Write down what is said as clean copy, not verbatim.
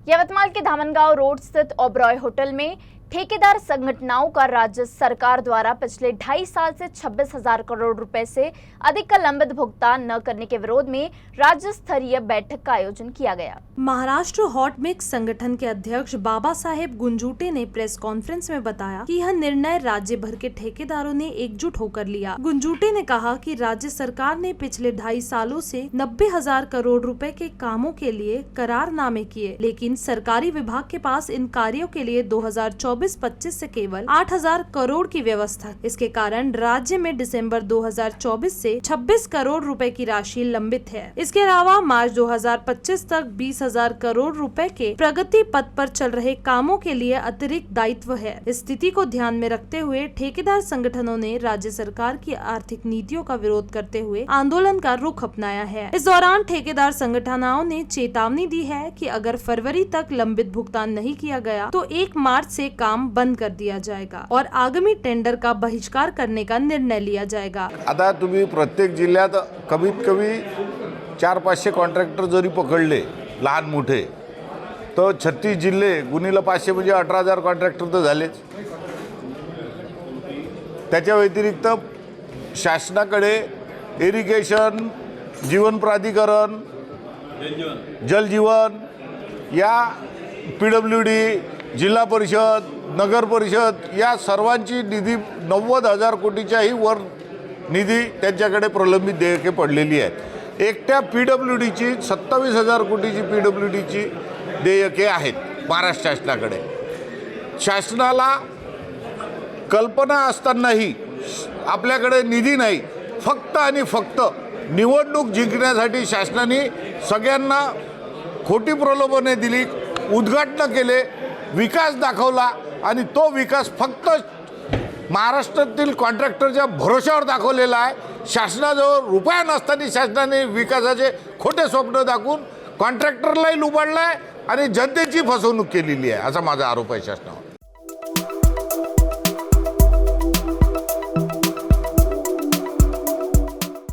यवतमाल के Dhamangaon road स्थित Oberoi hotel में ठेकेदार संगठनों का राज्य सरकार द्वारा पिछले 2.5 साल से 26,000 करोड़ रुपए से अधिक का लंबित भुगतान न करने के विरोध में राज्य स्तरीय बैठक का आयोजन किया गया। महाराष्ट्र हॉट मिक्स संगठन के अध्यक्ष बाबा साहेब गुंजूटे ने प्रेस कॉन्फ्रेंस में बताया कि यह निर्णय राज्य भर के ठेकेदारों ने एकजुट होकर लिया। गुंजूटे ने कहा कि राज्य सरकार ने पिछले 2.5 सालों से 90,000 करोड़ रुपए के कामों के लिए करारनामे किए, लेकिन सरकारी विभाग के पास इन कार्यों के लिए 2024-25 से केवल 8,000 करोड़ की व्यवस्था। इसके कारण राज्य में दिसंबर 2024 से 26 करोड़ रुपए की राशि लंबित है। इसके अलावा मार्च 2025 तक 20,000 करोड़ रुपए के प्रगति पथ पर चल रहे कामों के लिए अतिरिक्त दायित्व है। इस स्थिति को ध्यान में रखते हुए ठेकेदार संगठनों ने राज्य सरकार की आर्थिक नीतियों का विरोध करते हुए आंदोलन का रुख अपनाया है। इस दौरान ठेकेदार संगठनों ने चेतावनी दी है कि अगर फरवरी तक लंबित भुगतान नहीं किया गया तो 1 मार्च से काम बंद कर दिया जाएगा और आगामी टेंडर का बहिष्कार करने का निर्णय लिया जाएगा। आता तुम्ही प्रत्येक जिल्ह्यात कमीत कमी 400-500 कॉन्ट्रॅक्टर जरी पकडले लहान मोठे तो 36 जिल्हे गुणिले 500 म्हणजे 18,000 कॉन्ट्रॅक्टर तर झालेच। त्याच्या व्यतिरिक्त शासनाकडे इरिगेशन, जीवन प्राधिकरण, जल जीवन या PWD, जिल्हा परिषद, नगर परिषद या सर्वांची निधी 90,000 कोटीच्याही वर निधी त्यांच्याकडे प्रलंबित देयके पडलेली आहेत। एकट्या PWDची 27,000 कोटीची PWDची देयके आहेत महाराष्ट्र शासनाकडे। शासनाला कल्पना असतानाही आपल्याकडे निधी नाही, फक्त आणि फक्त निवडणूक जिंकण्यासाठी शासनाने सगळ्यांना खोटी प्रलोभने दिली, उद्घाटन केले, विकास दाखवला आणि तो विकास फक्त महाराष्ट्रातील कॉन्ट्रॅक्टरच्या भरोशावर दाखवलेला आहे। शासनाजवळ रुपया नसताना शासनाने विकासाचे खोटे स्वप्न दाखवून कॉन्ट्रॅक्टरलाही लुबाडलाय आणि जनतेची फसवणूक केलेली आहे, असा माझा आरोप आहे शासनावर।